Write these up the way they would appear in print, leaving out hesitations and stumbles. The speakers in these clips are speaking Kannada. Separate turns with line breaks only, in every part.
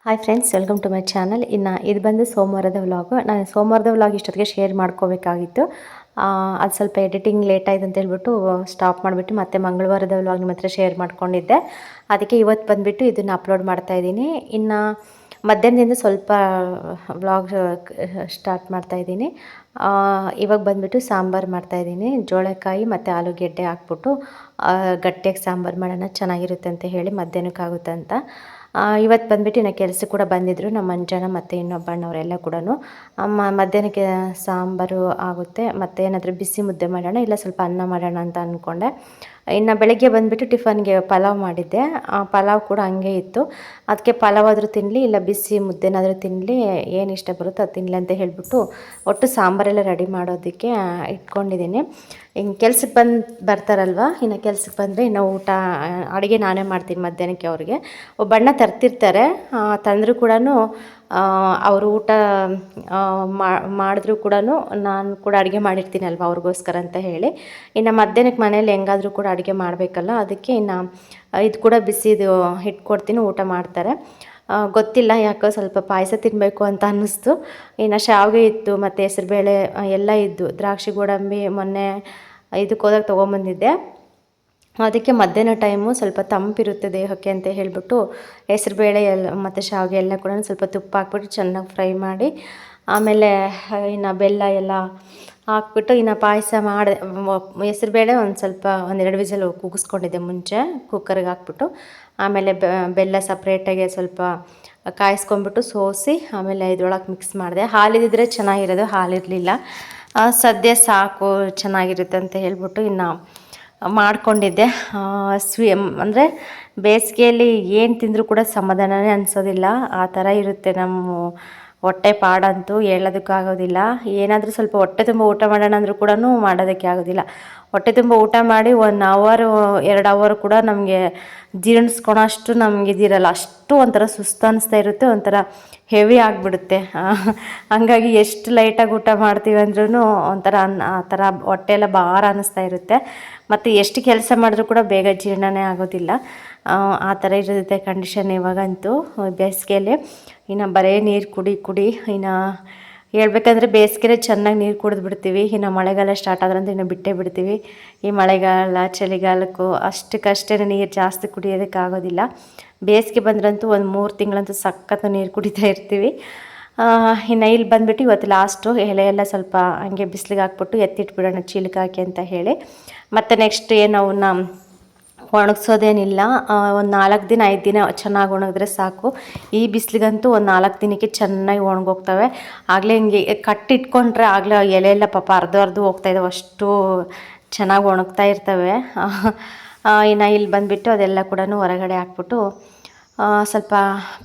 Hi friends, welcome to my channel. ಇನ್ನು ಇದು ಬಂದು ಸೋಮವಾರದ ವ್ಲಾಗು. ನಾನು ಸೋಮವಾರದ ವ್ಲಾಗ್ ಇಷ್ಟೊತ್ತಿಗೆ ಶೇರ್ ಮಾಡ್ಕೋಬೇಕಾಗಿತ್ತು. ಅದು ಸ್ವಲ್ಪ ಎಡಿಟಿಂಗ್ ಲೇಟ್ ಆಯ್ತು ಅಂತ ಹೇಳ್ಬಿಟ್ಟು ಸ್ಟಾಪ್ ಮಾಡಿಬಿಟ್ಟು ಮತ್ತೆ ಮಂಗಳವಾರದ ವ್ಲಾಗ್ ನಿಮ್ಮ ಹತ್ರ ಶೇರ್ ಮಾಡ್ಕೊಂಡಿದ್ದೆ. ಅದಕ್ಕೆ ಇವತ್ತು ಬಂದುಬಿಟ್ಟು ಇದನ್ನು ಅಪ್ಲೋಡ್ ಮಾಡ್ತಾಯಿದ್ದೀನಿ. ಇನ್ನು ಮಧ್ಯಾಹ್ನದಿಂದ ಸ್ವಲ್ಪ ವ್ಲಾಗ್ ಸ್ಟಾರ್ಟ್ ಮಾಡ್ತಾಯಿದ್ದೀನಿ. ಇವಾಗ ಬಂದುಬಿಟ್ಟು ಸಾಂಬಾರು ಮಾಡ್ತಾಯಿದ್ದೀನಿ. ಜೋಳಕಾಯಿ ಮತ್ತು ಆಲೂಗೆಡ್ಡೆ ಹಾಕ್ಬಿಟ್ಟು ಗಟ್ಟಿಯಾಗಿ ಸಾಂಬಾರು ಮಾಡೋಣ, ಚೆನ್ನಾಗಿರುತ್ತೆ ಅಂತ ಹೇಳಿ ಮಧ್ಯಾಹ್ನಕ್ಕಾಗುತ್ತೆ ಅಂತ. ಇವತ್ತು ಬಂದುಬಿಟ್ಟು ಇನ್ನು ಕೆಲಸಕ್ಕೆ ಕೂಡ ಬಂದಿದ್ದರು ನಮ್ಮ ಮಂಜಾನ ಮತ್ತು ಇನ್ನೊಬ್ಬ ಅಣ್ಣವರೆಲ್ಲ ಕೂಡ. ಮಧ್ಯಾಹ್ನಕ್ಕೆ ಸಾಂಬಾರು ಆಗುತ್ತೆ, ಮತ್ತು ಏನಾದರೂ ಬಿಸಿ ಮುದ್ದೆ ಮಾಡೋಣ, ಇಲ್ಲ ಸ್ವಲ್ಪ ಅನ್ನ ಮಾಡೋಣ ಅಂತ ಅಂದ್ಕೊಂಡೆ. ಇನ್ನು ಬೆಳಗ್ಗೆ ಬಂದುಬಿಟ್ಟು ಟಿಫನ್ಗೆ ಪಲಾವ್ ಮಾಡಿದ್ದೆ. ಪಲಾವ್ ಕೂಡ ಹಂಗೆ ಇತ್ತು. ಅದಕ್ಕೆ ಪಲಾವ್ ಆದರೂ ತಿನ್ನಲಿ, ಇಲ್ಲ ಬಿಸಿ ಮುದ್ದೆನಾದರೂ ತಿನ್ನಲಿ, ಏನು ಇಷ್ಟ ಬರುತ್ತೋ ಅದು ತಿನ್ನಲಿ ಅಂತ ಹೇಳಿಬಿಟ್ಟು ಒಟ್ಟು ಸಾಂಬಾರೆಲ್ಲ ರೆಡಿ ಮಾಡೋದಕ್ಕೆ ಇಟ್ಕೊಂಡಿದ್ದೀನಿ. ಹಿಂಗೆ ಕೆಲ್ಸಕ್ಕೆ ಬರ್ತಾರಲ್ವ, ಇನ್ನು ಕೆಲ್ಸಕ್ಕೆ ಬಂದರೆ ಇನ್ನು ಊಟ ಅಡುಗೆ ನಾನೇ ಮಾಡ್ತೀನಿ ಮಧ್ಯಾಹ್ನಕ್ಕೆ. ಅವ್ರಿಗೆ ಒಬ್ಬ ಅಣ್ಣ ತರ್ತಿರ್ತಾರೆ, ತಂದರೂ ಕೂಡ ಅವರು ಊಟ ಮಾಡಿದ್ರೂ ಕೂಡ ನಾನು ಕೂಡ ಅಡುಗೆ ಮಾಡಿರ್ತೀನಲ್ವ ಅವ್ರಿಗೋಸ್ಕರ ಅಂತ ಹೇಳಿ. ಇನ್ನು ಮಧ್ಯಾಹ್ನಕ್ಕೆ ಮನೇಲಿ ಹೆಂಗಾದರೂ ಕೂಡ ಅಡುಗೆ ಮಾಡಬೇಕಲ್ಲ, ಅದಕ್ಕೆ ಇನ್ನು ಇದು ಕೂಡ ಬಿಸಿದು ಇಟ್ಕೊಡ್ತೀನಿ, ಊಟ ಮಾಡ್ತಾರೆ. ಗೊತ್ತಿಲ್ಲ ಯಾಕೋ ಸ್ವಲ್ಪ ಪಾಯಸ ತಿನ್ನಬೇಕು ಅಂತ ಅನ್ನಿಸ್ತು. ಇನ್ನು ಶಾವಿಗೆ ಇತ್ತು ಮತ್ತು ಹೆಸರುಬೇಳೆ ಎಲ್ಲ ಇದ್ದು, ದ್ರಾಕ್ಷಿ ಗೋಡಂಬಿ ಮೊನ್ನೆ ಇದಕ್ಕೆ ಹೋದಾಗ ತೊಗೊಂಬಂದಿದ್ದೆ. ಅದಕ್ಕೆ ಮಧ್ಯಾಹ್ನ ಟೈಮು ಸ್ವಲ್ಪ ತಂಪಿರುತ್ತೆ ದೇಹಕ್ಕೆ ಅಂತ ಹೇಳಿಬಿಟ್ಟು ಹೆಸರುಬೇಳೆ ಎಲ್ಲ ಮತ್ತು ಶಾವಿಗೆ ಎಲ್ಲ ಕೂಡ ಸ್ವಲ್ಪ ತುಪ್ಪ ಹಾಕ್ಬಿಟ್ಟು ಚೆನ್ನಾಗಿ ಫ್ರೈ ಮಾಡಿ, ಆಮೇಲೆ ಇನ್ನು ಬೆಲ್ಲ ಎಲ್ಲ ಹಾಕ್ಬಿಟ್ಟು ಇನ್ನು ಪಾಯಸ ಮಾಡಿದೆ. ಹೆಸರುಬೇಳೆ ಒಂದೆರಡು ವಿಸಲ್ ಕೂಗಿಸ್ಕೊಂಡಿದ್ದೆ ಮುಂಚೆ ಕುಕ್ಕರ್ಗೆ ಹಾಕ್ಬಿಟ್ಟು, ಆಮೇಲೆ ಬೆಲ್ಲ ಸಪ್ರೇಟಾಗಿ ಸ್ವಲ್ಪ ಕಾಯಿಸ್ಕೊಂಡ್ಬಿಟ್ಟು ಸೋಸಿ ಆಮೇಲೆ ಇದ್ರೊಳಗೆ ಮಿಕ್ಸ್ ಮಾಡಿದೆ. ಹಾಲಿದ್ದರೆ ಚೆನ್ನಾಗಿರೋದು, ಹಾಲಿರಲಿಲ್ಲ. ಸದ್ಯ ಸಾಕು ಚೆನ್ನಾಗಿರುತ್ತೆ ಅಂತ ಹೇಳ್ಬಿಟ್ಟು ಇನ್ನು ಮಾಡ್ಕೊಂಡಿದ್ದೆ. ಅಂದರೆ ಬೇಸಿಗೆಯಲ್ಲಿ ಏನು ತಿಂದರೂ ಕೂಡ ಸಮಾಧಾನವೇ ಅನಿಸೋದಿಲ್ಲ, ಆ ಥರ ಇರುತ್ತೆ ನಮ್ಮ ಹೊಟ್ಟೆ ಪಾಡಂತೂ ಹೇಳೋದಕ್ಕಾಗೋದಿಲ್ಲ. ಏನಾದರೂ ಸ್ವಲ್ಪ ಹೊಟ್ಟೆ ತುಂಬ ಊಟ ಮಾಡೋಣ ಅಂದರೂ ಕೂಡ ಮಾಡೋದಕ್ಕೆ ಆಗೋದಿಲ್ಲ. ಹೊಟ್ಟೆ ತುಂಬ ಊಟ ಮಾಡಿ 1 ಅವರ್ 2 ಅವರ್ ಕೂಡ ನಮಗೆ ಜೀರ್ಣಿಸ್ಕೊಳೋಷ್ಟು ನಮಗೆ ಇದಿರಲ್ಲ. ಅಷ್ಟು ಒಂಥರ ಸುಸ್ತು ಅನ್ನಿಸ್ತಾ ಇರುತ್ತೆ, ಒಂಥರ ಹೆವಿ ಆಗಿಬಿಡುತ್ತೆ. ಹಂಗಾಗಿ ಎಷ್ಟು ಲೈಟಾಗಿ ಊಟ ಮಾಡ್ತೀವಿ ಅಂದ್ರೂ ಒಂಥರ ಆ ಥರ ಹೊಟ್ಟೆ ಎಲ್ಲ ಭಾರ ಅನ್ನಿಸ್ತಾ ಇರುತ್ತೆ. ಮತ್ತು ಎಷ್ಟು ಕೆಲಸ ಮಾಡಿದ್ರೂ ಕೂಡ ಬೇಗ ಜೀರ್ಣನೇ ಆಗೋದಿಲ್ಲ. ಆ ಥರ ಇರುತ್ತೆ ಕಂಡೀಷನ್ ಇವಾಗಂತೂ ಬೇಸಿಗೆಯಲ್ಲಿ. ಇನ್ನು ಬರೀ ನೀರು ಕುಡಿ ಇನ್ನು ಹೇಳ್ಬೇಕಂದ್ರೆ ಬೇಸಿಗೆರೆ ಚೆನ್ನಾಗಿ ನೀರು ಕುಡಿದ್ಬಿಡ್ತೀವಿ. ಇನ್ನು ಮಳೆಗಾಲ ಸ್ಟಾರ್ಟ್ ಆದ್ರಂತೂ ಇನ್ನು ಬಿಟ್ಟೇ ಬಿಡ್ತೀವಿ. ಈ ಮಳೆಗಾಲ ಚಳಿಗಾಲಕ್ಕೂ ಅಷ್ಟಕ್ಕಷ್ಟೇ ನೀರು ಜಾಸ್ತಿ ಕುಡಿಯೋದಕ್ಕಾಗೋದಿಲ್ಲ. ಬೇಸಿಗೆ ಬಂದ್ರಂತೂ ಒಂದು 3 ತಿಂಗಳಂತೂ ಸಖತ್ತು ನೀರು ಕುಡಿತಾ ಇರ್ತೀವಿ. ಇನ್ನು ಇಲ್ಲಿ ಬಂದುಬಿಟ್ಟು ಇವತ್ತು ಲಾಸ್ಟು ಎಲೆ ಎಲ್ಲ ಸ್ವಲ್ಪ ಹಂಗೆ ಬಿಸಿಲಿಗೆ ಹಾಕ್ಬಿಟ್ಟು ಎತ್ತಿಟ್ಬಿಡೋಣ ಚೀಲಕ್ಕೆ ಹಾಕಿ ಅಂತ ಹೇಳಿ. ಮತ್ತು ನೆಕ್ಸ್ಟ್ ಏನು ಅವನ್ನ ಒಣಗಿಸೋದೇನಿಲ್ಲ. ಒಂದು 4 ದಿನ 5 ದಿನ ಚೆನ್ನಾಗಿ ಒಣಗಿದ್ರೆ ಸಾಕು. ಈ ಬಿಸಿಲಿಗಂತೂ ಒಂದು 4 ದಿನಕ್ಕೆ ಚೆನ್ನಾಗಿ ಒಣಗೋಗ್ತವೆ. ಆಗಲೇ ಹಿಂಗೆ ಕಟ್ಟಿಟ್ಕೊಂಡ್ರೆ ಆಗಲೇ ಎಲೆ ಎಲ್ಲ ಪಾಪ ಅರ್ಧ ಹೋಗ್ತಾಯಿದ್ದಾವೆ, ಅಷ್ಟು ಚೆನ್ನಾಗಿ ಒಣಗ್ತಾ ಇರ್ತವೆ. ಇನ್ನು ಇಲ್ಲಿ ಬಂದುಬಿಟ್ಟು ಅದೆಲ್ಲ ಕೂಡ ಹೊರಗಡೆ ಹಾಕ್ಬಿಟ್ಟು ಸ್ವಲ್ಪ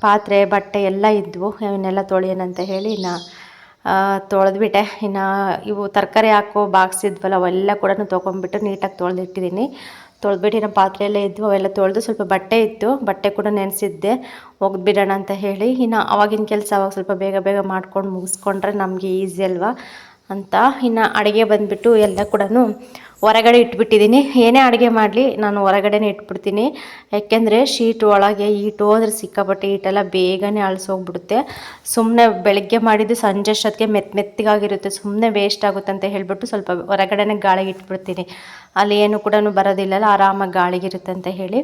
ಪಾತ್ರೆ ಬಟ್ಟೆ ಎಲ್ಲ ಇದ್ವು, ಇವನ್ನೆಲ್ಲ ತೊಳೆಯೋಣಂತ ಹೇಳಿ ಇನ್ನು ತೊಳೆದ್ಬಿಟ್ಟೆ. ಇನ್ನು ಇವು ತರಕಾರಿ ಹಾಕೋ ಬಾಕ್ಸ್ ಇದ್ವಲ್ಲ ಅವೆಲ್ಲ ಕೂಡ ತೊಗೊಂಡ್ಬಿಟ್ಟು ನೀಟಾಗಿ ತೊಳೆದಿಟ್ಟಿದ್ದೀನಿ. ತೊಳೆದ್ಬಿಟ್ಟು ಇನ್ನು ಪಾತ್ರೆ ಎಲ್ಲ ಇದ್ವು, ಅವೆಲ್ಲ ತೊಳೆದು ಸ್ವಲ್ಪ ಬಟ್ಟೆ ಇತ್ತು, ಬಟ್ಟೆ ಕೂಡ ನೆನೆಸಿದ್ದೆ ಒಗ್ದುಬಿಡೋಣ ಅಂತ ಹೇಳಿ. ಇನ್ನು ಆವಾಗಿನ ಕೆಲಸ ಅವಾಗ ಸ್ವಲ್ಪ ಬೇಗ ಮಾಡ್ಕೊಂಡು ಮುಗಿಸ್ಕೊಂಡ್ರೆ ನಮಗೆ ಈಸಿ ಅಲ್ವಾ ಅಂತ. ಇನ್ನು ಅಡುಗೆ ಬಂದುಬಿಟ್ಟು ಎಲ್ಲ ಕೂಡ ಹೊರಗಡೆ ಇಟ್ಬಿಟ್ಟಿದ್ದೀನಿ. ಏನೇ ಅಡುಗೆ ಮಾಡಲಿ ನಾನು ಹೊರಗಡೆನೇ ಇಟ್ಬಿಡ್ತೀನಿ. ಯಾಕೆಂದರೆ ಶೀಟ್ ಒಳಗೆ ಈಟು ಹೋದ್ರೆ ಸಿಕ್ಕಾಪಟ್ಟೆ ಈಟೆಲ್ಲ ಬೇಗನೆ ಅಳಿಸೋಗ್ಬಿಡುತ್ತೆ. ಸುಮ್ಮನೆ ಬೆಳಗ್ಗೆ ಮಾಡಿದ್ದು ಸಂಜೆ ಅಷ್ಟೊತ್ತಿಗೆ ಮೆತ್ತಗಾಗಿರುತ್ತೆ, ಸುಮ್ಮನೆ ವೇಸ್ಟ್ ಆಗುತ್ತೆ ಅಂತ ಹೇಳ್ಬಿಟ್ಟು ಸ್ವಲ್ಪ ಹೊರಗಡೆನೇ ಗಾಳಿಗೆ ಇಟ್ಬಿಡ್ತೀನಿ. ಅಲ್ಲಿ ಏನು ಕೂಡ ಬರೋದಿಲ್ಲಲ್ಲ, ಆರಾಮಾಗಿ ಗಾಳಿಗಿರುತ್ತೆ ಅಂತ ಹೇಳಿ.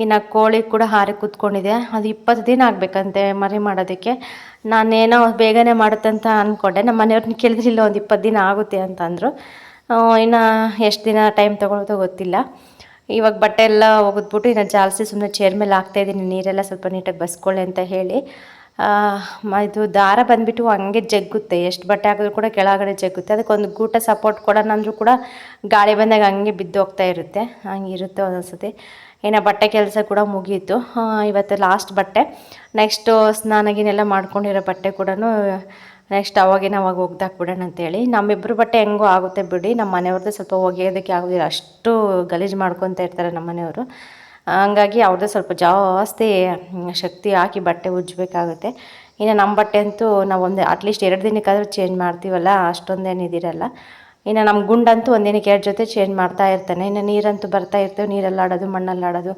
ಇನ್ನು ಕೋಳಿ ಕೂಡ ಹಾರಿ ಕೂತ್ಕೊಂಡಿದೆ, ಅದು 20 ದಿನ ಆಗಬೇಕಂತೆ ಮರಿ ಮಾಡೋದಕ್ಕೆ. ನಾನೇನೋ ಬೇಗನೆ ಮಾಡುತ್ತೆ ಅಂತ ಅಂದ್ಕೊಂಡೆ. ನಮ್ಮ ಮನೆಯವ್ರನ್ನ ಕೇಳಿದ್ರೆ ಇಲ್ಲ ಒಂದು 20 ದಿನ ಆಗುತ್ತೆ ಅಂತಂದರು. ಇನ್ನು ಎಷ್ಟು ದಿನ ಟೈಮ್ ತೊಗೊಳೋದೋ ಗೊತ್ತಿಲ್ಲ. ಇವಾಗ ಬಟ್ಟೆ ಎಲ್ಲ ಒಗೆದ್ಬಿಟ್ಟು ಇನ್ನು ಜಾಲಿಸಿ ಸುಮ್ಮನೆ ಚೇರ್ ಮೇಲೆ ಹಾಕ್ತಾಯಿದ್ದೀನಿ, ನೀರೆಲ್ಲ ಸ್ವಲ್ಪ ನೀಟಾಗಿ ಬಸ್ಕೊಳ್ಳಿ ಅಂತ ಹೇಳಿ. ಇದು ದಾರ ಬಂದುಬಿಟ್ಟು ಹಂಗೆ ಜಗ್ಗುತ್ತೆ, ಎಷ್ಟು ಬಟ್ಟೆ ಹಾಕಿದ್ರು ಕೂಡ ಕೆಳಗಡೆ ಜಗ್ಗುತ್ತೆ. ಅದಕ್ಕೊಂದು ಗೂಟ ಸಪೋರ್ಟ್ ಕೊಡೋಣ ಅಂದರೂ ಕೂಡ ಗಾಳಿ ಬಂದಾಗ ಹಂಗೆ ಬಿದ್ದು ಹೋಗ್ತಾ ಇರುತ್ತೆ, ಹಂಗಿರುತ್ತೆ ಒಂದೊಂದ್ಸತಿ. ಇನ್ನು ಬಟ್ಟೆ ಕೆಲಸ ಕೂಡ ಮುಗೀತು. ಇವತ್ತು ಲಾಸ್ಟ್ ಬಟ್ಟೆ. ನೆಕ್ಸ್ಟು ಸ್ನಾನಗಿನೆಲ್ಲ ಮಾಡ್ಕೊಂಡಿರೋ ಬಟ್ಟೆ ಕೂಡ ನೆಕ್ಸ್ಟ್ ಅವಾಗ ಒಗ್ದಾಕ್ಬಿಡೋಣ ಅಂತೇಳಿ. ನಮ್ಮಿಬ್ಬರು ಬಟ್ಟೆ ಹೆಂಗೋ ಆಗುತ್ತೆ ಬಿಡಿ, ನಮ್ಮ ಮನೆಯವ್ರದ್ದು ಸ್ವಲ್ಪ ಒಗೆಯೋದಕ್ಕೆ ಆಗೋದಿಲ್ಲ, ಅಷ್ಟು ಗಲೀಜು ಮಾಡ್ಕೊತಾ ಇರ್ತಾರೆ ನಮ್ಮ ಮನೆಯವರು. ಹಂಗಾಗಿ ಅವ್ರದ್ದು ಸ್ವಲ್ಪ ಜಾಸ್ತಿ ಶಕ್ತಿ ಹಾಕಿ ಬಟ್ಟೆ ಉಜ್ಜಬೇಕಾಗುತ್ತೆ. ಇನ್ನು ನಮ್ಮ ಬಟ್ಟೆ ಅಂತೂ ನಾವು ಅಟ್ಲೀಸ್ಟ್ 2 ದಿನಕ್ಕಾದರೂ ಚೇಂಜ್ ಮಾಡ್ತೀವಲ್ಲ, ಅಷ್ಟೊಂದೇನು ಇದಿರಲ್ಲ. ಇನ್ನು ನಮ್ಮ ಗುಂಡಂತೂ 1 ದಿನಕ್ಕೆ 2 ಜೊತೆ ಚೇಂಜ್ ಮಾಡ್ತಾ ಇರ್ತಾನೆ. ಇನ್ನು ನೀರಂತೂ ಬರ್ತಾ ಇರ್ತೇವೆ, ನೀರಲ್ಲಿ ಆಡೋದು ಮಣ್ಣಲ್ಲಿ ಆಡೋದು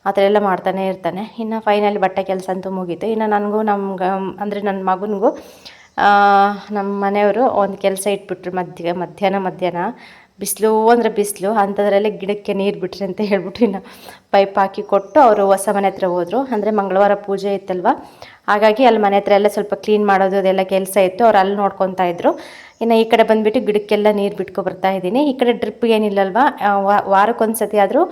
ಆ ಥರ ಎಲ್ಲ ಮಾಡ್ತಾನೆ ಇರ್ತಾನೆ. ಇನ್ನು ಫೈನಲಿ ಬಟ್ಟೆ ಕೆಲಸ ಅಂತೂ ಮುಗೀತು. ಇನ್ನು ನನಗೂ ನಮ್ಗೆ ಅಂದರೆ ನನ್ನ ಮಗನಿಗೂ ನಮ್ಮ ಮನೆಯವರು ಒಂದು ಕೆಲಸ ಇಟ್ಬಿಟ್ರು ಮಧ್ಯಾಹ್ನ ಬಿಸಿಲು ಅಂದರೆ ಬಿಸಿಲು ಅಂಥದ್ರಲ್ಲಿ ಗಿಡಕ್ಕೆ ನೀರು ಬಿಟ್ರಿ ಅಂತ ಹೇಳ್ಬಿಟ್ಟು ಇನ್ನು ಪೈಪ್ ಹಾಕಿ ಕೊಟ್ಟು ಅವರು ಹೊಸ ಮನೆ ಹತ್ರ ಹೋದರು. ಅಂದರೆ ಮಂಗಳವಾರ ಪೂಜೆ ಇತ್ತಲ್ವ, ಹಾಗಾಗಿ ಅಲ್ಲಿ ಮನೆ ಹತ್ರ ಎಲ್ಲ ಸ್ವಲ್ಪ ಕ್ಲೀನ್ ಮಾಡೋದು ಅದೆಲ್ಲ ಕೆಲಸ ಇತ್ತು. ಅವ್ರು ಅಲ್ಲಿ ನೋಡ್ಕೊತಾ ಇದ್ರು. ಇನ್ನು ಈ ಕಡೆ ಬಂದುಬಿಟ್ಟು ಗಿಡಕ್ಕೆಲ್ಲ ನೀರು ಬಿಟ್ಕೊ ಬರ್ತಾ ಇದ್ದೀನಿ. ಈ ಕಡೆ ಡ್ರಿಪ್ ಏನಿಲ್ಲಲ್ವ, ವಾರಕ್ಕೊಂದು ಸತಿ ಆದರೂ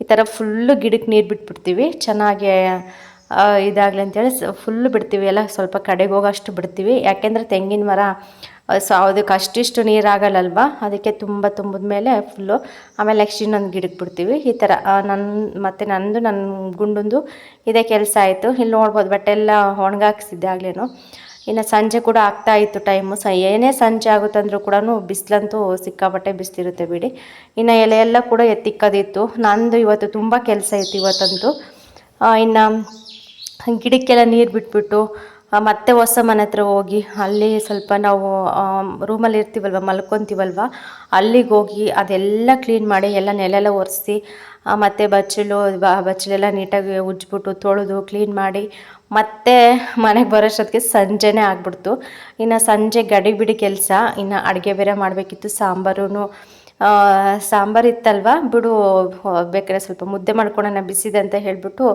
ಈ ಥರ ಫುಲ್ಲು ಗಿಡಕ್ಕೆ ನೀರು ಬಿಟ್ಬಿಡ್ತೀವಿ, ಚೆನ್ನಾಗಿ ಇದಾಗಲಿ ಅಂತೇಳಿ ಫುಲ್ಲು ಬಿಡ್ತೀವಿ. ಎಲ್ಲ ಸ್ವಲ್ಪ ಕಡೆಗೆ ಹೋಗೋಷ್ಟು ಬಿಡ್ತೀವಿ. ಯಾಕೆಂದರೆ ತೆಂಗಿನ ಮರ ಅದಕ್ಕೆ ಅಷ್ಟಿಷ್ಟು ನೀರಾಗಲ್ಲಲ್ವ, ಅದಕ್ಕೆ ತುಂಬಿದ ಮೇಲೆ ಫುಲ್ಲು ಆಮೇಲೆ ನೆಕ್ಸ್ಟ್ ಇನ್ನೊಂದು ಗಿಡಕ್ಕೆ ಬಿಡ್ತೀವಿ. ಈ ಥರ ನನ್ನ ಗುಂಡೊಂದು ಇದೇ ಕೆಲಸ ಆಯಿತು. ಇಲ್ಲಿ ನೋಡ್ಬೋದು ಬಟ್ಟೆ ಎಲ್ಲ ಒಣಗಾಕ್ಸಿದ್ದೆ ಆಗ್ಲೇನು. ಇನ್ನು ಸಂಜೆ ಕೂಡ ಆಗ್ತಾಯಿತ್ತು ಟೈಮು. ಏನೇ ಸಂಜೆ ಆಗುತ್ತಂದ್ರೂ ಕೂಡ ಬಿಸಿಲಂತೂ ಸಿಕ್ಕಾಪಟ್ಟೆ ಬಿಸಿಲಿರುತ್ತೆ ಬಿಡಿ. ಇನ್ನು ಎಲೆ ಎಲ್ಲ ಕೂಡ ಎತ್ತಿಕ್ಕೋದಿತ್ತು. ನಂದು ಇವತ್ತು ತುಂಬ ಕೆಲಸ ಇತ್ತು ಇವತ್ತಂತೂ. ಇನ್ನು ಗಿಡಕ್ಕೆಲ್ಲ ನೀರು ಬಿಟ್ಬಿಟ್ಟು ಮತ್ತೆ ಹೊಸ ಮನೆ ಹತ್ರ ಹೋಗಿ ಅಲ್ಲಿ ಸ್ವಲ್ಪ ನಾವು ರೂಮಲ್ಲಿ ಇರ್ತೀವಲ್ವ, ಅಲ್ಲಿಗೆ ಹೋಗಿ ಅದೆಲ್ಲ ಕ್ಲೀನ್ ಮಾಡಿ ಎಲ್ಲ ನೆಲೆಲ್ಲ ಒರೆಸಿ ಮತ್ತು ಬಚ್ಚಲೆಲ್ಲ ನೀಟಾಗಿ ಉಜ್ಜಿಬಿಟ್ಟು ತೊಳೆದು ಕ್ಲೀನ್ ಮಾಡಿ ಮತ್ತೆ ಮನೆಗೆ ಬರೋಷ್ಟೊತ್ತಿಗೆ ಸಂಜೆನೇ ಆಗ್ಬಿಡ್ತು. ಇನ್ನು ಸಂಜೆ ಗಡಿಬಿಡಿ ಕೆಲಸ. ಇನ್ನು ಅಡುಗೆ ಬೇರೆ ಮಾಡಬೇಕಿತ್ತು. ಸಾಂಬಾರು ಇತ್ತಲ್ವ, ಬಿಡು ಬೇಕಾದ್ರೆ ಸ್ವಲ್ಪ ಮುದ್ದೆ ಮಾಡ್ಕೊಳ್ಳೋಣ ಬಿಸಿದೆ ಅಂತ ಹೇಳಿಬಿಟ್ಟು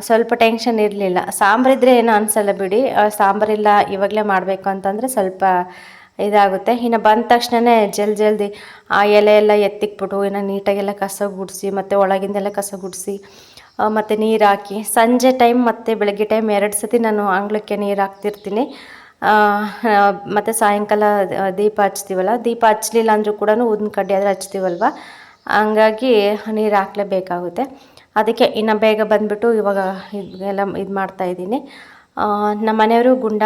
ಸ್ವಲ್ಪ ಟೆನ್ಷನ್ ಇರಲಿಲ್ಲ. ಸಾಂಬಾರಿದ್ರೆ ಏನೂ ಅನಿಸಲ್ಲ ಬಿಡಿ. ಸಾಂಬಾರಿಲ್ಲ ಇವಾಗಲೇ ಮಾಡಬೇಕು ಅಂತಂದರೆ ಸ್ವಲ್ಪ ಇದಾಗುತ್ತೆ. ಇನ್ನು ಬಂದ ತಕ್ಷಣವೇ ಜಲ್ದಿ ಆ ಎಲೆ ಎಲ್ಲ ಎತ್ತಿಕ್ಬಿಟ್ಟು ಇನ್ನು ನೀಟಾಗೆಲ್ಲ ಕಸ ಗುಡಿಸಿ ಮತ್ತು ಒಳಗಿಂದೆಲ್ಲ ಕಸ ಗುಡಿಸಿ ಮತ್ತು ನೀರು ಹಾಕಿ ಸಂಜೆ ಟೈಮ್ ಮತ್ತು ಬೆಳಗ್ಗೆ ಟೈಮ್ 2 ಸತಿ ನಾನು ಅಂಗಳಕ್ಕೆ ನೀರು ಹಾಕ್ತಿರ್ತೀನಿ. ಮತ್ತು ಸಾಯಂಕಾಲ ದೀಪ ಹಚ್ತೀವಲ್ಲ, ದೀಪ ಹಚ್ಚಲಿಲ್ಲ ಅಂದರೂ ಕೂಡ ಊದಿನ ಕಡ್ಡಿ ಆದರೆ ಹಚ್ತೀವಲ್ವ, ಹಂಗಾಗಿ ನೀರು ಹಾಕಲೇಬೇಕಾಗುತ್ತೆ. ಅದಕ್ಕೆ ಇನ್ನು ಬೇಗ ಬಂದುಬಿಟ್ಟು ಇವಾಗ ಇದೆಲ್ಲ ಇದು ಮಾಡ್ತಾಯಿದ್ದೀನಿ. ನಮ್ಮ ಮನೆಯವರು ಗುಂಡ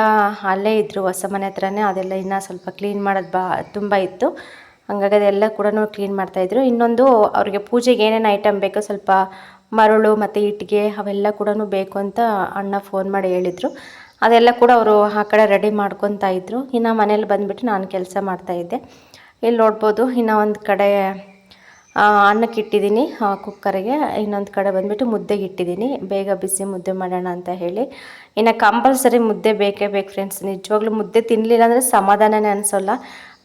ಅಲ್ಲೇ ಇದ್ದರು, ಹೊಸ ಮನೆ ಹತ್ರನೇ. ಅದೆಲ್ಲ ಇನ್ನೂ ಸ್ವಲ್ಪ ಕ್ಲೀನ್ ಮಾಡೋದು ತುಂಬ ಇತ್ತು. ಹಂಗಾಗಿ ಅದೆಲ್ಲ ಕೂಡ ಕ್ಲೀನ್ ಮಾಡ್ತಾಯಿದ್ರು. ಇನ್ನೊಂದು ಅವ್ರಿಗೆ ಪೂಜೆಗೆ ಏನೇನು ಐಟಮ್ ಬೇಕೋ ಸ್ವಲ್ಪ ಮರಳು ಮತ್ತು ಇಟ್ಟಿಗೆ ಅವೆಲ್ಲ ಕೂಡ ಬೇಕು ಅಂತ ಅಣ್ಣ ಫೋನ್ ಮಾಡಿ ಹೇಳಿದರು. ಅದೆಲ್ಲ ಕೂಡ ಅವರು ಆ ಕಡೆ ರೆಡಿ ಮಾಡ್ಕೊತಾ ಇದ್ದರು. ಇನ್ನು ಮನೇಲಿ ಬಂದುಬಿಟ್ಟು ನಾನು ಕೆಲಸ ಮಾಡ್ತಾಯಿದ್ದೆ. ಇಲ್ಲಿ ನೋಡ್ಬೋದು ಇನ್ನು ಒಂದು ಕಡೆ ಅನ್ನಕ್ಕೆ ಇಟ್ಟಿದ್ದೀನಿ ಕುಕ್ಕರಿಗೆ, ಇನ್ನೊಂದು ಕಡೆ ಬಂದುಬಿಟ್ಟು ಮುದ್ದೆಗೆ ಇಟ್ಟಿದ್ದೀನಿ. ಬೇಗ ಬಿಸಿ ಮುದ್ದೆ ಮಾಡೋಣ ಅಂತ ಹೇಳಿ. ಇನ್ನು ಕಂಪಲ್ಸರಿ ಮುದ್ದೆ ಬೇಕೇ ಬೇಕು ಫ್ರೆಂಡ್ಸ್. ನಿಜವಾಗ್ಲೂ ಮುದ್ದೆ ತಿನ್ನಲಿಲ್ಲ ಅಂದರೆ ಸಮಾಧಾನನೇ ಅನಿಸೋಲ್ಲ.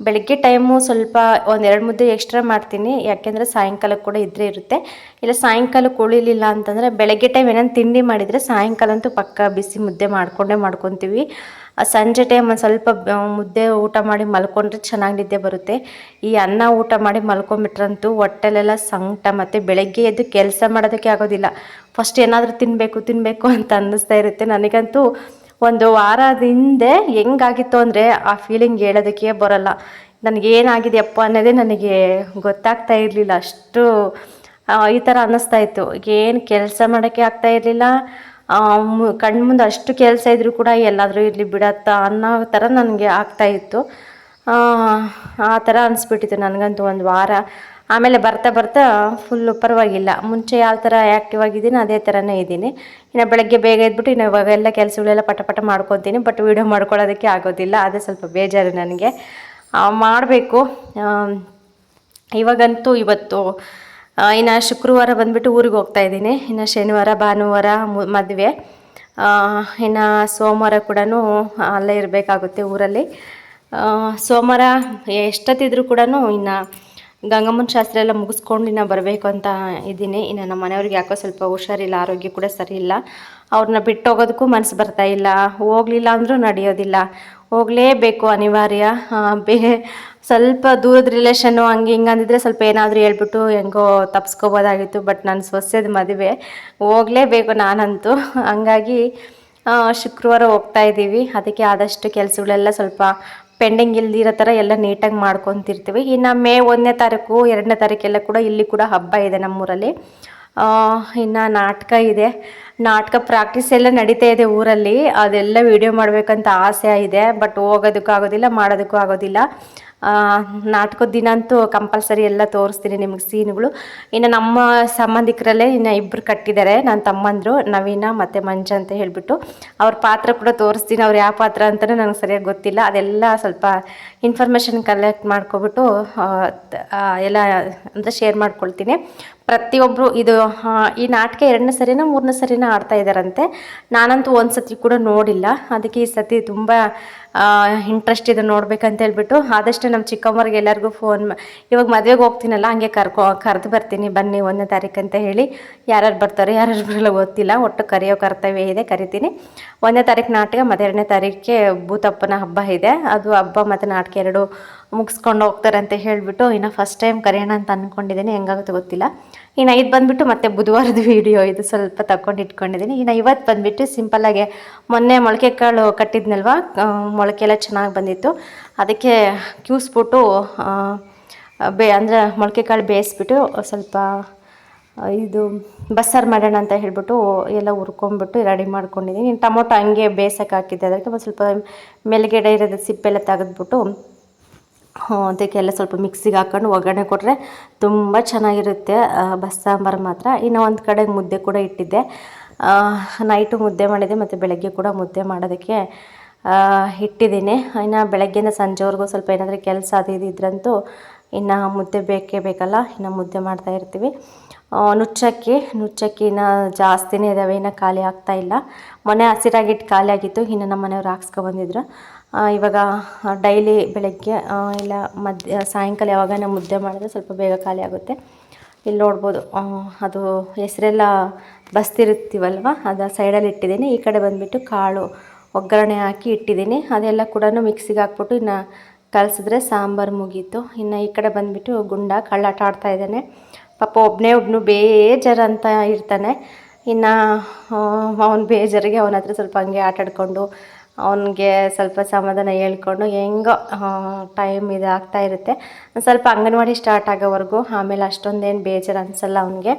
ಬೆಳಗ್ಗೆ ಟೈಮು ಸ್ವಲ್ಪ 1-2 ಮುದ್ದೆ ಎಕ್ಸ್ಟ್ರಾ ಮಾಡ್ತೀನಿ, ಯಾಕೆಂದರೆ ಸಾಯಂಕಾಲಕ್ಕೆ ಕೂಡ ಇದ್ದರೆ ಇರುತ್ತೆ. ಇಲ್ಲ ಸಾಯಂಕಾಲಕ್ಕೆ ಉಳಿಲಿಲ್ಲ ಅಂತಂದರೆ ಬೆಳಗ್ಗೆ ಟೈಮ್ ಏನೇನು ತಿಂಡಿ ಮಾಡಿದರೆ ಸಾಯಂಕಾಲ ಅಂತೂ ಪಕ್ಕ ಬಿಸಿ ಮುದ್ದೆ ಮಾಡ್ಕೊತೀವಿ. ಸಂಜೆ ಟೈಮ್ ಒಂದು ಸ್ವಲ್ಪ ಮುದ್ದೆ ಊಟ ಮಾಡಿ ಮಲ್ಕೊಂಡ್ರೆ ಚೆನ್ನಾಗಿ ನಿದ್ದೆ ಬರುತ್ತೆ. ಈ ಅನ್ನ ಊಟ ಮಾಡಿ ಮಲ್ಕೊಂಬಿಟ್ರಂತೂ ಹೊಟ್ಟೆಲೆಲ್ಲ ಸಂಕಟ, ಮತ್ತು ಬೆಳಗ್ಗೆ ಎದ್ದು ಕೆಲಸ ಮಾಡೋದಕ್ಕೆ ಆಗೋದಿಲ್ಲ. ಫಸ್ಟ್ ಏನಾದರೂ ತಿನ್ನಬೇಕು ಅಂತ ಅನ್ನಿಸ್ತಾ ಇರುತ್ತೆ. ನನಗಂತೂ ಒಂದು ವಾರದ ಹಿಂದೆ ಹೆಂಗಾಗಿತ್ತು ಅಂದರೆ ಆ ಫೀಲಿಂಗ್ ಹೇಳೋದಕ್ಕೆ ಬರೋಲ್ಲ. ನನಗೇನಾಗಿದೆಯಪ್ಪ ಅನ್ನೋದೇ ನನಗೆ ಗೊತ್ತಾಗ್ತಾ ಇರಲಿಲ್ಲ. ಅಷ್ಟು ಈ ಥರ ಅನ್ನಿಸ್ತಾ ಇತ್ತು. ಏನು ಕೆಲಸ ಮಾಡೋಕ್ಕೆ ಆಗ್ತಾ ಇರಲಿಲ್ಲ. ಕಣ್ಮುಂದೆ ಅಷ್ಟು ಕೆಲಸ ಇದ್ದರೂ ಕೂಡ ಎಲ್ಲಾದರೂ ಇರಲಿ ಬಿಡತ್ತಾ ಅನ್ನೋ ಥರ ನನಗೆ ಆಗ್ತಾಯಿತ್ತು. ಆ ಥರ ಅನಿಸ್ಬಿಟ್ಟಿತ್ತು ನನಗಂತೂ ಒಂದು ವಾರ. ಆಮೇಲೆ ಬರ್ತಾ ಫುಲ್ಲು ಪರವಾಗಿಲ್ಲ. ಮುಂಚೆ ಯಾವ ಥರ ಆ್ಯಕ್ಟಿವ್ ಆಗಿದ್ದೀನಿ ಅದೇ ಥರನೇ ಇದ್ದೀನಿ. ಇನ್ನು ಬೆಳಗ್ಗೆ ಬೇಗ ಎದ್ಬಿಟ್ಟು ಇನ್ನು ಇವಾಗೆಲ್ಲ ಕೆಲಸಗಳೆಲ್ಲ ಪಟ ಮಾಡ್ಕೊತೀನಿ. ಬಟ್ ವೀಡಿಯೋ ಮಾಡ್ಕೊಳ್ಳೋದಕ್ಕೆ ಆಗೋದಿಲ್ಲ. ಅದೇ ಸ್ವಲ್ಪ ಬೇಜಾರು ನನಗೆ. ಮಾಡಬೇಕು. ಇವತ್ತು ಇನ್ನು ಶುಕ್ರವಾರ ಬಂದುಬಿಟ್ಟು ಊರಿಗೆ ಹೋಗ್ತಾಯಿದ್ದೀನಿ. ಇನ್ನು ಶನಿವಾರ ಭಾನುವಾರ ಮದುವೆ. ಇನ್ನು ಸೋಮವಾರ ಕೂಡ ಅಲ್ಲೇ ಇರಬೇಕಾಗುತ್ತೆ ಊರಲ್ಲಿ. ಸೋಮವಾರ ಎಷ್ಟೊತ್ತಿದ್ರೂ ಕೂಡ ಇನ್ನು ಗಂಗಮ್ಮನ ಶಾಸ್ತ್ರ ಎಲ್ಲ ಮುಗಿಸ್ಕೊಂಡು ಇನ್ನು ಬರಬೇಕು ಅಂತ ಇದ್ದೀನಿ. ಇನ್ನು ನಮ್ಮ ಮನೆಯವ್ರಿಗೆ ಯಾಕೋ ಸ್ವಲ್ಪ ಹುಷಾರಿಲ್ಲ, ಆರೋಗ್ಯ ಕೂಡ ಸರಿ ಇಲ್ಲ. ಅವ್ರನ್ನ ಬಿಟ್ಟು ಹೋಗೋದಕ್ಕೂ ಮನಸ್ಸು ಬರ್ತಾಯಿಲ್ಲ. ಹೋಗಲಿಲ್ಲ ಅಂದರೂ ನಡೆಯೋದಿಲ್ಲ, ಹೋಗಲೇಬೇಕು ಅನಿವಾರ್ಯ. ಸ್ವಲ್ಪ ದೂರದ ರಿಲೇಷನ್ನು ಹಂಗೆ ಹಿಂಗೆ ಅಂದಿದ್ರೆ ಸ್ವಲ್ಪ ಏನಾದರೂ ಹೇಳ್ಬಿಟ್ಟು ಹೆಂಗೋ ತಪ್ಪಿಸ್ಕೋಬೋದಾಗಿತ್ತು. ಬಟ್ ನನ್ನ ಸೊಸೆದು ಮದುವೆ, ಹೋಗಲೇಬೇಕು ನಾನಂತೂ. ಹಂಗಾಗಿ ಶುಕ್ರವಾರ ಹೋಗ್ತಾಯಿದ್ದೀವಿ. ಅದಕ್ಕೆ ಆದಷ್ಟು ಕೆಲಸಗಳೆಲ್ಲ ಸ್ವಲ್ಪ ಪೆಂಡಿಂಗ್ ಇಲ್ದಿರೋ ಥರ ಎಲ್ಲ ನೀಟಾಗಿ ಮಾಡ್ಕೊತಿರ್ತೀವಿ. ಇನ್ನು ಮೇ 1ನೇ ತಾರೀಕು 2ನೇ ತಾರೀಕೆಲ್ಲ ಕೂಡ ಇಲ್ಲಿ ಕೂಡ ಹಬ್ಬ ಇದೆ ನಮ್ಮೂರಲ್ಲಿ. ಇನ್ನು ನಾಟಕ ಇದೆ. ನಾಟಕ ಪ್ರಾಕ್ಟೀಸ್ ಎಲ್ಲ ನಡೀತಾ ಇದೆ ಊರಲ್ಲಿ. ಅದೆಲ್ಲ ವಿಡಿಯೋ ಮಾಡಬೇಕಂತ ಆಸೆ ಇದೆ. ಬಟ್ ಹೋಗೋದಕ್ಕೂ ಆಗೋದಿಲ್ಲ, ಮಾಡೋದಕ್ಕೂ ಆಗೋದಿಲ್ಲ. ನಾಟಕದ ದಿನ ಅಂತೂ ಕಂಪಲ್ಸರಿ ಎಲ್ಲ ತೋರಿಸ್ತೀನಿ ನಿಮಗೆ ಸೀನ್ಗಳು. ಇನ್ನು ನಮ್ಮ ಸಂಬಂಧಿಕರಲ್ಲೇ ಇನ್ನು 2 ಕಟ್ಟಿದ್ದಾರೆ, ನನ್ನ ತಮ್ಮಂದರು ನವೀನ ಮತ್ತು ಮಂಜ ಅಂತ ಹೇಳಿಬಿಟ್ಟು. ಅವ್ರ ಪಾತ್ರ ಕೂಡ ತೋರಿಸ್ತೀನಿ. ಅವ್ರು ಯಾವ ಪಾತ್ರ ಅಂತಲೇ ನನಗೆ ಸರಿಯಾಗಿ ಗೊತ್ತಿಲ್ಲ. ಅದೆಲ್ಲ ಸ್ವಲ್ಪ ಇನ್ಫಾರ್ಮೇಷನ್ ಕಲೆಕ್ಟ್ ಮಾಡ್ಕೊಬಿಟ್ಟು ಎಲ್ಲ ಅಂದರೆ ಶೇರ್ ಮಾಡ್ಕೊಳ್ತೀನಿ. ಪ್ರತಿಯೊಬ್ಬರು ಇದು ಈ ನಾಟಕ 2ನೇ ಸರಿನೋ 3ನೇ ಸರಿನೋ ಆಡ್ತಾ ಇದ್ದಾರಂತೆ. ನಾನಂತೂ ಒಂದು ಸತಿ ಕೂಡ ನೋಡಿಲ್ಲ. ಅದಕ್ಕೆ ಈ ಸತಿ ತುಂಬ ಇಂಟ್ರೆಸ್ಟ್ ಇದೆ ನೋಡ್ಬೇಕಂತ ಹೇಳ್ಬಿಟ್ಟು ಆದಷ್ಟು ನಮ್ಮ ಚಿಕ್ಕಮ್ಮರಿಗೆ ಎಲ್ಲರಿಗೂ ಫೋನ್ ಇವಾಗ ಮದುವೆಗೆ ಹೋಗ್ತೀನಲ್ಲ, ಹಂಗೆ ಕರೆದು ಬರ್ತೀನಿ ಬನ್ನಿ 1ನೇ ತಾರೀಕು ಅಂತ ಹೇಳಿ. ಯಾರ್ಯಾರು ಬರ್ತಾರೆ ಯಾರ್ಯಾರು ಬರಲ್ಲ ಗೊತ್ತಿಲ್ಲ, ಒಟ್ಟು ಕರೆಯೋ ಕರ್ತವ್ಯ ಇದೆ, ಕರಿತೀನಿ. 1ನೇ ತಾರೀಕು ನಾಟಕ ಮತ್ತು 2ನೇ ತಾರೀಕಿಗೆ ಭೂತಪ್ಪನ ಹಬ್ಬ ಇದೆ. ಅದು ಹಬ್ಬ ಮತ್ತು ನಾಟಕ 2 ಮುಗಿಸ್ಕೊಂಡು ಹೋಗ್ತಾರೆ ಅಂತ ಹೇಳಿಬಿಟ್ಟು ಇನ್ನು ಫಸ್ಟ್ ಟೈಮ್ ಕರೆಯೋಣ ಅಂತ ಅಂದ್ಕೊಂಡಿದ್ದೀನಿ. ಹೆಂಗಾಗುತ್ತೆ ಗೊತ್ತಿಲ್ಲ. ಇನ್ನು ಇದು ಬಂದುಬಿಟ್ಟು ಮತ್ತೆ ಬುಧವಾರದ ವೀಡಿಯೋ, ಇದು ಸ್ವಲ್ಪ ತಗೊಂಡು ಇಟ್ಕೊಂಡಿದ್ದೀನಿ. ಇನ್ನು ಇವತ್ತು ಬಂದುಬಿಟ್ಟು ಸಿಂಪಲ್ಲಾಗಿ ಮೊನ್ನೆ ಮೊಳಕೆ ಕಾಳು ಕಟ್ಟಿದ್ನಲ್ವ, ಮೊಳಕೆ ಎಲ್ಲ ಚೆನ್ನಾಗಿ ಬಂದಿತ್ತು. ಅದಕ್ಕೆ ಕ್ಯೂಸ್ಬಿಟ್ಟು ಅಂದರೆ ಮೊಳಕೆ ಕಾಳು ಬೇಯಿಸ್ಬಿಟ್ಟು ಸ್ವಲ್ಪ ಇದು ಬಸ್ಸಾರು ಮಾಡೋಣ ಅಂತ ಹೇಳ್ಬಿಟ್ಟು ಎಲ್ಲ ಹುರ್ಕೊಂಡ್ಬಿಟ್ಟು ರೆಡಿ ಮಾಡ್ಕೊಂಡಿದ್ದೀನಿ. ಇನ್ನು ಟೊಮೊಟೊ ಹಂಗೆ ಬೇಯಿಸೋಕೆ ಹಾಕಿದ್ದೆ. ಅದಕ್ಕೆ ಒಂದು ಸ್ವಲ್ಪ ಮೇಲ್ಗಡೆ ಇರೋದು ಸಿಪ್ಪೆಲ್ಲ ತೆಗೆದ್ಬಿಟ್ಟು ಅದಕ್ಕೆಲ್ಲ ಸ್ವಲ್ಪ ಮಿಕ್ಸಿಗೆ ಹಾಕ್ಕೊಂಡು ಒಗ್ಗರಣೆ ಕೊಟ್ಟರೆ ತುಂಬ ಚೆನ್ನಾಗಿರುತ್ತೆ ಬಸ್ಸಾಂಬಾರು ಮಾತ್ರ. ಇನ್ನು ಒಂದು ಕಡೆ ಮುದ್ದೆ ಕೂಡ ಇಟ್ಟಿದ್ದೆ. ನೈಟು ಮುದ್ದೆ ಮಾಡಿದ್ದೆ ಮತ್ತು ಬೆಳಗ್ಗೆ ಕೂಡ ಮುದ್ದೆ ಮಾಡೋದಕ್ಕೆ ಇಟ್ಟಿದ್ದೀನಿ. ಇನ್ನು ಬೆಳಗ್ಗೆಯಿಂದ ಸಂಜೆವರೆಗೂ ಸ್ವಲ್ಪ ಏನಾದರೂ ಕೆಲಸ ಅದು ಇದ್ರಂತೂ ಇನ್ನು ಮುದ್ದೆ ಬೇಕೇ ಬೇಕಲ್ಲ, ಇನ್ನು ಮುದ್ದೆ ಮಾಡ್ತಾಯಿರ್ತೀವಿ. ನುಚ್ಚಕ್ಕಿನ ಜಾಸ್ತಿನೇ ಇದ್ದಾವೆ, ಇನ್ನು ಖಾಲಿ ಆಗ್ತಾಯಿಲ್ಲ. ಮೊನ್ನೆ ಹಸಿರಾಗಿಟ್ಟು ಖಾಲಿ ಆಗಿತ್ತು, ಇನ್ನು ನಮ್ಮ ಮನೆಯವ್ರು ಹಾಕ್ಸ್ಕೊಬಂದಿದ್ರು. ಇವಾಗ ಡೈಲಿ ಬೆಳಗ್ಗೆ ಇಲ್ಲ ಸಾಯಂಕಾಲ ಯಾವಾಗ ಮುದ್ದೆ ಮಾಡಿದ್ರೆ ಸ್ವಲ್ಪ ಬೇಗ ಖಾಲಿ ಆಗುತ್ತೆ. ಇಲ್ಲಿ ನೋಡ್ಬೋದು ಅದು ಹೆಸರೆಲ್ಲ ಬಸ್ತಿರುತ್ತೀವಲ್ವ, ಅದು ಸೈಡಲ್ಲಿ ಇಟ್ಟಿದ್ದೀನಿ. ಈ ಕಡೆ ಬಂದುಬಿಟ್ಟು ಕಾಳು ಒಗ್ಗರಣೆ ಹಾಕಿ ಇಟ್ಟಿದ್ದೀನಿ. ಅದೆಲ್ಲ ಕೂಡ ಮಿಕ್ಸಿಗೆ ಹಾಕ್ಬಿಟ್ಟು ಇನ್ನು ಕಲಸಿದ್ರೆ ಸಾಂಬಾರು ಮುಗೀತು. ಇನ್ನು ಈ ಕಡೆ ಬಂದುಬಿಟ್ಟು ಗುಂಡ ಕಳ್ಳಾಟ ಆಡ್ತಾ ಇದ್ದಾನೆ. ಪಾಪ ಒಬ್ಬನು ಬೇಜಾರು ಅಂತ ಇರ್ತಾನೆ. ಇನ್ನು ಅವನ ಬೇಜಾರಿಗೆ ಅವನ ಹತ್ರ ಸ್ವಲ್ಪ ಹಂಗೆ ಆಟಾಡಿಕೊಂಡು ಅವನಿಗೆ ಸ್ವಲ್ಪ ಸಮಾಧಾನ ಹೇಳ್ಕೊಂಡು ಹೆಂಗೋ ಟೈಮ್ ಇದಾಗ್ತಾ ಇರುತ್ತೆ. ಸ್ವಲ್ಪ ಅಂಗನವಾಡಿ ಸ್ಟಾರ್ಟ್ ಆಗೋವರೆಗೂ, ಆಮೇಲೆ ಅಷ್ಟೊಂದೇನು ಬೇಜಾರು ಅನಿಸಲ್ಲ ಅವನಿಗೆ.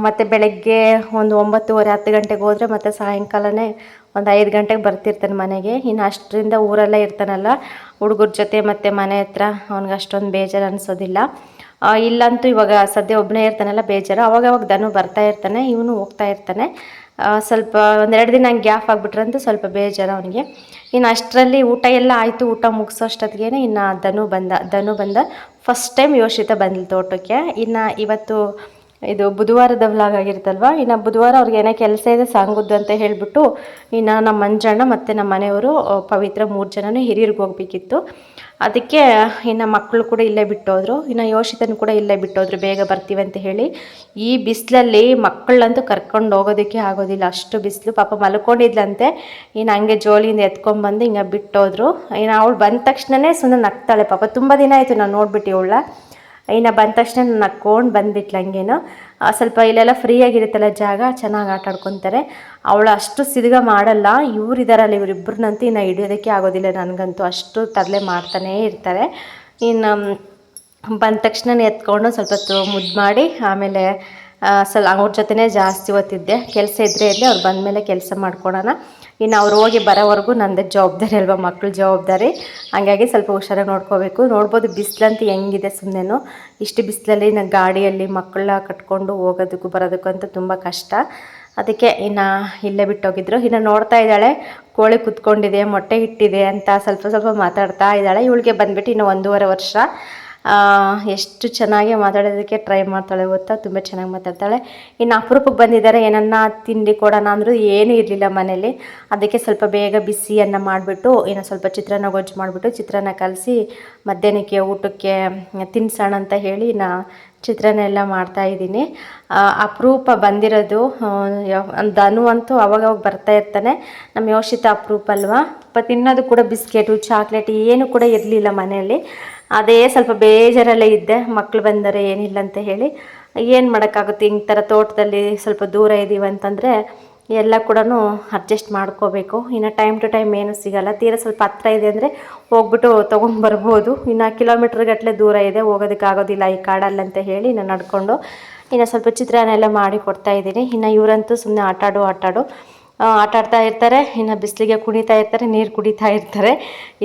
ಮತ್ತು ಬೆಳಗ್ಗೆ ಒಂದು 9:30 10 ಗಂಟೆಗೆ ಹೋದರೆ ಮತ್ತು ಸಾಯಂಕಾಲನೇ ಒಂದು 5 ಗಂಟೆಗೆ ಬರ್ತಿರ್ತಾನೆ ಮನೆಗೆ. ಇನ್ನು ಅಷ್ಟರಿಂದ ಊರಲ್ಲೇ ಇರ್ತಾನಲ್ಲ ಹುಡುಗರ ಜೊತೆ ಮತ್ತು ಮನೆ ಹತ್ರ, ಅವ್ನಿಗೆ ಅಷ್ಟೊಂದು ಬೇಜಾರು ಅನಿಸೋದಿಲ್ಲ. ಇಲ್ಲಂತೂ ಇವಾಗ ಸದ್ಯ ಒಬ್ಬನೇ ಇರ್ತಾನಲ್ಲ ಬೇಜಾರು. ಅವಾಗವಾಗ ದನು ಬರ್ತಾ ಇರ್ತಾನೆ, ಇವನು ಹೋಗ್ತಾ ಇರ್ತಾನೆ. ಸ್ವಲ್ಪ 1-2 ದಿನ ಹಂಗೆ ಗ್ಯಾಪ್ ಆಗಿಬಿಟ್ರಂತೂ ಸ್ವಲ್ಪ ಬೇಜಾರು ಅವನಿಗೆ. ಇನ್ನು ಅಷ್ಟರಲ್ಲಿ ಊಟ ಎಲ್ಲ ಆಯಿತು. ಊಟ ಮುಗಿಸೋಷ್ಟೊತ್ತಿಗೆ ಇನ್ನು ಧನು ಬಂದ ಫಸ್ಟ್ ಟೈಮ್ ಯೋಷಿತ ಬಂದಿಲ್ಲ ತೋಟಕ್ಕೆ. ಇನ್ನು ಇವತ್ತು ಇದು ಬುಧವಾರದ ವ್ಲಾಗ್ ಆಗಿರುತ್ತಲ್ವ, ಇನ್ನು ಬುಧವಾರ ಅವ್ರಿಗೆ ಏನೋ ಕೆಲಸ ಇದೆ ಸಾಂಗುದ್ದು ಅಂತ ಹೇಳಿಬಿಟ್ಟು ಇನ್ನು ನಮ್ಮ ಮಂಜಣ್ಣ ಮತ್ತು ನಮ್ಮ ಮನೆಯವರು ಪವಿತ್ರ 3 ಜನನೂ ಹಿರಿಯರಿಗೆ ಹೋಗ್ಬೇಕಿತ್ತು. ಅದಕ್ಕೆ ಇನ್ನು ಮಕ್ಕಳು ಕೂಡ ಇಲ್ಲೇ ಬಿಟ್ಟೋದ್ರು. ಇನ್ನು ಯೋಷಿತನ ಕೂಡ ಇಲ್ಲೇ ಬಿಟ್ಟೋದ್ರು, ಬೇಗ ಬರ್ತೀವಿ ಅಂತ ಹೇಳಿ. ಈ ಬಿಸಿಲಲ್ಲಿ ಮಕ್ಕಳಂತೂ ಕರ್ಕೊಂಡು ಹೋಗೋದಕ್ಕೆ ಆಗೋದಿಲ್ಲ, ಅಷ್ಟು ಬಿಸಿಲು. ಪಾಪ ಮಲ್ಕೊಂಡಿದ್ಲಂತೆ. ಇನ್ನು ಹಂಗೆ ಜೋಲಿಯಿಂದ ಎತ್ಕೊಂಡ್ಬಂದು ಹಿಂಗೆ ಬಿಟ್ಟೋದ್ರು. ಇನ್ನು ಅವಳು ಬಂದ ತಕ್ಷಣವೇ ಸುಮ್ಮನೆ ನಗ್ತಾಳೆ. ಪಾಪ ತುಂಬ ದಿನ ಆಯಿತು ನಾನು ನೋಡ್ಬಿಟ್ಟು ಇವಳ. ಇನ್ನು ಬಂದ ತಕ್ಷಣ ನಕ್ಕೊಂಡು ಬಂದುಬಿಟ್ಲು ಹಂಗೇನು. ಸ್ವಲ್ಪ ಇಲ್ಲೆಲ್ಲ ಫ್ರೀಯಾಗಿರುತ್ತಲ್ಲ ಜಾಗ, ಚೆನ್ನಾಗಿ ಆಟ ಆಡ್ಕೊತಾರೆ. ಅವಳು ಅಷ್ಟು ಸಿದ್ಗ ಮಾಡಲ್ಲ. ಇವರಿದ್ದಾರಲ್ಲ ಇವರಿಬ್ಬರನ್ನಂತೂ ಇನ್ನು ಹಿಡಿಯೋದಕ್ಕೆ ಆಗೋದಿಲ್ಲ ನನಗಂತೂ. ಅಷ್ಟು ತರಲೆ ಮಾಡ್ತಾನೇ ಇರ್ತಾರೆ. ಇನ್ನು ಬಂದ ತಕ್ಷಣ ಎತ್ಕೊಂಡು ಸ್ವಲ್ಪ ಹೊತ್ತು ಮುದ್ದು ಮಾಡಿ ಆಮೇಲೆ ಅವ್ರ ಜೊತೆನೇ ಜಾಸ್ತಿ ಹೊತ್ತಿದ್ದೆ. ಕೆಲಸ ಇದ್ದರೆ ಇರಲಿ, ಅವ್ರು ಬಂದಮೇಲೆ ಕೆಲಸ ಮಾಡ್ಕೊಳೋಣ. ಇನ್ನು ಅವ್ರು ಹೋಗಿ ಬರೋವರೆಗೂ ನನ್ನದೇ ಜವಾಬ್ದಾರಿ ಅಲ್ವಾ, ಮಕ್ಕಳ ಜವಾಬ್ದಾರಿ. ಹಾಗಾಗಿ ಸ್ವಲ್ಪ ಹುಷಾರಾಗಿ ನೋಡ್ಕೋಬೇಕು. ನೋಡ್ಬೋದು ಬಿಸಿಲಂತೂ ಹೆಂಗಿದೆ ಸುಮ್ಮನೆ. ಇಷ್ಟು ಬಿಸಿಲಲ್ಲಿ ನಾನು ಗಾಡಿಯಲ್ಲಿ ಮಕ್ಕಳ ಕಟ್ಕೊಂಡು ಹೋಗೋದಕ್ಕೂ ಬರೋದಕ್ಕೂ ಅಂತ ತುಂಬ ಕಷ್ಟ. ಅದಕ್ಕೆ ಇನ್ನು ಇಲ್ಲೇ ಬಿಟ್ಟೋಗಿದ್ರು. ಇನ್ನು ನೋಡ್ತಾ ಇದ್ದಾಳೆ, ಕೋಳಿ ಕುತ್ಕೊಂಡಿದೆ, ಮೊಟ್ಟೆ ಇಟ್ಟಿದೆ ಅಂತ ಸ್ವಲ್ಪ ಮಾತಾಡ್ತಾ ಇದ್ದಾಳೆ. ಇವಳಿಗೆ ಬಂದುಬಿಟ್ಟು ಇನ್ನು 1.5 ವರ್ಷ. ಎಷ್ಟು ಚೆನ್ನಾಗಿ ಮಾತಾಡೋದಕ್ಕೆ ಟ್ರೈ ಮಾಡ್ತಾಳೆ ಗೊತ್ತಾ, ತುಂಬ ಚೆನ್ನಾಗಿ ಮಾತಾಡ್ತಾಳೆ. ಇನ್ನು ಅಪರೂಪಕ್ಕೆ ಬಂದಿದ್ದಾರೆ, ಏನನ್ನ ತಿಂಡಿ ಕೊಡೋಣ ಅಂದರೂ ಏನೂ ಇರಲಿಲ್ಲ ಮನೇಲಿ. ಅದಕ್ಕೆ ಸ್ವಲ್ಪ ಬೇಗ ಬಿಸಿಯನ್ನು ಮಾಡಿಬಿಟ್ಟು ಇನ್ನು ಸ್ವಲ್ಪ ಚಿತ್ರಾನ್ನ ಗೊಜ್ಜು ಮಾಡಿಬಿಟ್ಟು ಚಿತ್ರಾನ್ನ ಕಲಸಿ ಮಧ್ಯಾಹ್ನಕ್ಕೆ ಊಟಕ್ಕೆ ತಿನ್ಸೋಣ ಅಂತ ಹೇಳಿ ಇನ್ನು ಚಿತ್ರಾನ್ನ ಎಲ್ಲ ಮಾಡ್ತಾಯಿದ್ದೀನಿ. ಅಪರೂಪ ಬಂದಿರೋದು. ಧನು ಅಂತೂ ಅವಾಗವಾಗ ಬರ್ತಾ ಇರ್ತಾನೆ. ನಮ್ಮ ಯೋಷಿತ ಅಪರೂಪ ಅಲ್ವಾ. ತಿನ್ನೋದು ಕೂಡ ಬಿಸ್ಕೆಟು ಚಾಕ್ಲೇಟ್ ಏನು ಕೂಡ ಇರಲಿಲ್ಲ ಮನೆಯಲ್ಲಿ. ಅದೇ ಸ್ವಲ್ಪ ಬೇಜಾರಲ್ಲೇ ಇದ್ದೆ, ಮಕ್ಕಳು ಬಂದರೆ ಏನಿಲ್ಲ ಅಂತ ಹೇಳಿ. ಏನು ಮಾಡೋಕ್ಕಾಗುತ್ತೆ, ಹಿಂಗೆ ಥರ ತೋಟದಲ್ಲಿ ಸ್ವಲ್ಪ ದೂರ ಇದ್ದೀವಿ ಅಂತಂದರೆ ಎಲ್ಲ ಕೂಡ ಅಡ್ಜಸ್ಟ್ ಮಾಡ್ಕೋಬೇಕು. ಇನ್ನು ಟೈಮ್ ಟು ಟೈಮ್ ಏನೂ ಸಿಗೋಲ್ಲ. ತೀರ ಸ್ವಲ್ಪ ಹತ್ರ ಇದೆ ಅಂದರೆ ಹೋಗ್ಬಿಟ್ಟು ತೊಗೊಂಬರ್ಬೋದು. ಇನ್ನು ಕಿಲೋಮೀಟ್ರ್ ಗಟ್ಟಲೆ ದೂರ ಇದೆ, ಹೋಗೋದಕ್ಕಾಗೋದಿಲ್ಲ ಈ ಕಾಡಲ್ಲಿ ಅಂತ ಹೇಳಿ ನಾನು ನಡ್ಕೊಂಡು ಇನ್ನು ಸ್ವಲ್ಪ ಚಿತ್ರಾನ್ನ ಎಲ್ಲ ಮಾಡಿ ಕೊಡ್ತಾಯಿದ್ದೀನಿ. ಇನ್ನು ಇವರಂತೂ ಸುಮ್ಮನೆ ಆಟಾಡು ಆಟ ಆಡ್ತಾ ಇರ್ತಾರೆ. ಇನ್ನು ಬಿಸಿಲಿಗೆ ಕುಣಿತಾ ಇರ್ತಾರೆ, ನೀರು ಕುಡಿತಾ ಇರ್ತಾರೆ.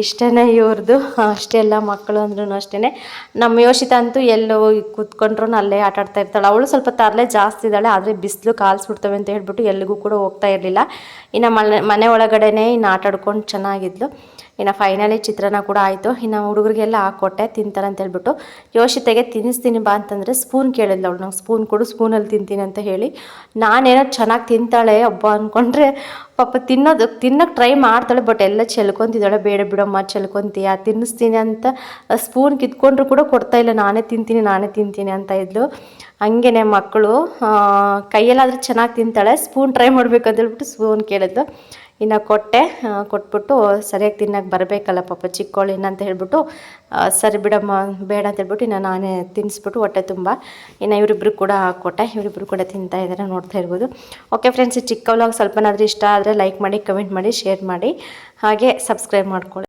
ಇಷ್ಟೇ ಇವ್ರದ್ದು. ಅಷ್ಟೇ ಎಲ್ಲ ಮಕ್ಕಳು ಅಂದ್ರೂ ಅಷ್ಟೇ. ನಮ್ಮ ಯೋಷಿತ ಅಂತೂ ಎಲ್ಲೋ ಕೂತ್ಕೊಂಡ್ರೂ ಅಲ್ಲೇ ಆಟ ಆಡ್ತಾ ಇರ್ತಾಳೆ. ಅವಳು ಸ್ವಲ್ಪ ತರಲೆ ಜಾಸ್ತಿ ಇದ್ದಾಳೆ, ಆದರೆ ಬಿಸಿಲು ಕಾಲ್ಸ್ಬಿಡ್ತವೆ ಅಂತ ಹೇಳ್ಬಿಟ್ಟು ಎಲ್ಲಿಗೂ ಕೂಡ ಹೋಗ್ತಾ ಇರಲಿಲ್ಲ. ಇನ್ನು ಮನೆ ಒಳಗಡೆನೇ ಇನ್ನು ಆಟ ಆಡ್ಕೊಂಡು ಚೆನ್ನಾಗಿದ್ಲು. ಇನ್ನು ಫೈನಲಿ ಚಿತ್ರಾನ್ನ ಕೂಡ ಆಯಿತು. ಇನ್ನು ಹುಡುಗರಿಗೆಲ್ಲ ಹಾಕ್ಕೊಟ್ಟೆ ತಿಂತಾರೆ ಅಂತ ಹೇಳ್ಬಿಟ್ಟು. ಯೋಷಿತೆಗೆ ತಿನ್ನಿಸ್ತೀನಿ ಬಾ ಅಂತಂದರೆ ಸ್ಪೂನ್ ಕೇಳಿದ್ಲು ಅವಳು, ನಂಗೆ ಸ್ಪೂನ್ ಕೊಡು, ಸ್ಪೂನಲ್ಲಿ ತಿಂತೀನಿ ಅಂತ ಹೇಳಿ. ನಾನೇನೋ ಚೆನ್ನಾಗಿ ತಿಂತಾಳೆ ಹಬ್ಬ ಅಂದ್ಕೊಂಡ್ರೆ ಪಾಪ ತಿನ್ನೋಕ್ಕೆ ಟ್ರೈ ಮಾಡ್ತಾಳೆ, ಬಟ್ ಎಲ್ಲ ಚೆಲ್ಕೊತಿದ್ದಾಳೆ. ಬೇಡ ಬಿಡಮ್ಮ ಚೆಲ್ಕೊತೀಯ, ತಿನ್ನಿಸ್ತೀನಿ ಅಂತ ಸ್ಪೂನ್ ಕಿತ್ಕೊಂಡ್ರು ಕೂಡ ಕೊಡ್ತಾಯಿಲ್ಲ, ನಾನೇ ತಿಂತೀನಿ ಅಂತ ಇದ್ಲು. ಹಂಗೇ ಮಕ್ಕಳು ಕೈಯಲ್ಲಾದರೆ ಚೆನ್ನಾಗಿ ತಿಂತಾಳೆ, ಸ್ಪೂನ್ ಟ್ರೈ ಮಾಡಬೇಕು ಅಂತ ಹೇಳ್ಬಿಟ್ಟು ಸ್ಪೂನ್ ಕೇಳಿದ್ದು. ಇನ್ನು ಕೊಟ್ಬಿಟ್ಟು ಸರಿಯಾಗಿ ತಿನ್ನೋಕೆ ಬರಬೇಕಲ್ಲ ಪಾಪ ಚಿಕ್ಕವಳು ಅಂತ ಹೇಳ್ಬಿಟ್ಟು ಸರಿ ಬಿಡಮ್ಮ ಬೇಡ ಅಂತ ಹೇಳ್ಬಿಟ್ಟು ಇನ್ನು ನಾನೇ ತಿನ್ನಿಸ್ಬಿಟ್ಟು ಹೊಟ್ಟೆ ತುಂಬ ಇನ್ನು ಇವರಿಬ್ರು ಕೂಡ ಹಾಕ್ಕೊಟ್ಟೆ. ಇವರಿಬ್ರು ಕೂಡ ತಿಂತಾ ಇದ್ದಾರೆ, ನೋಡ್ತಾ ಇರ್ಬೋದು. ಓಕೆ ಫ್ರೆಂಡ್ಸ್, ಚಿಕ್ಕ ವ್ಲಾಗ್ ಸ್ವಲ್ಪನಾದರೂ ಇಷ್ಟ ಆದರೆ ಲೈಕ್ ಮಾಡಿ, ಕಮೆಂಟ್ ಮಾಡಿ, ಶೇರ್ ಮಾಡಿ, ಹಾಗೆ ಸಬ್ಸ್ಕ್ರೈಬ್ ಮಾಡ್ಕೊಳ್ಳಿ.